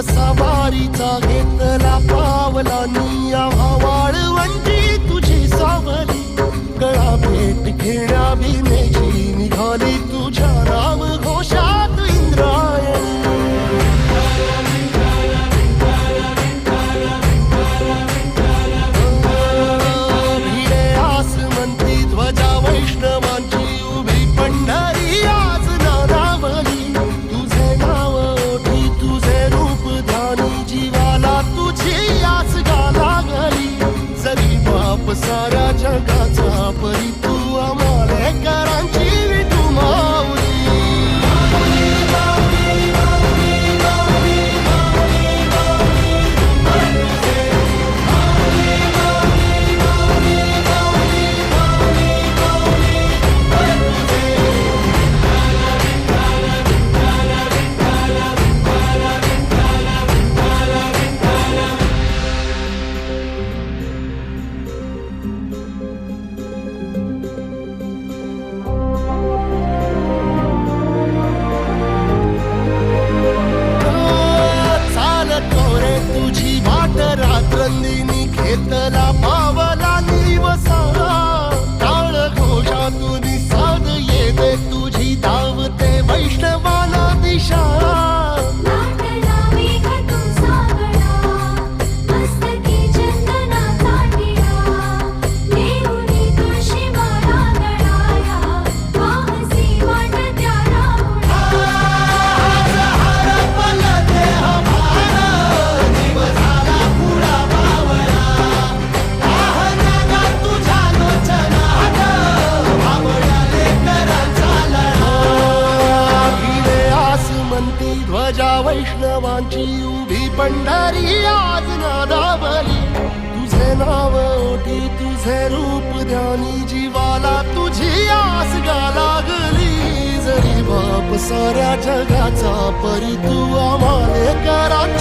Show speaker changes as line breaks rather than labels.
सवारीचा घेतला पावला निया वाळवंटी तुझी सावली गळा भेट घेण्या भीमेची निघाली तुझ्या नाम घोषात इंद्रायणी भिडे आसमंती ध्वजा वैष्णवांची उभी पंढरी आज नादावली तुझे नाव ओठी तुझे रूप ध्यानी जीवाला तुझी आस गा लागली जरी बाप साऱ्या जगाचा परी तू आमालेकरांची विठू माऊली रात्रंदिनी घेतला पावला निवसा टाळ घोषातून साध येते तुझी धावते वैष्णवाला दिशा ध्वजा वैष्णवांची उभी पंढरी आज नादावली तुझे नाव ओठी तुझे रूप ध्यानी जीवाला तुझी आस गा लागली जरी बाप साऱ्या जगाचा परी तू आम्हालेकरांची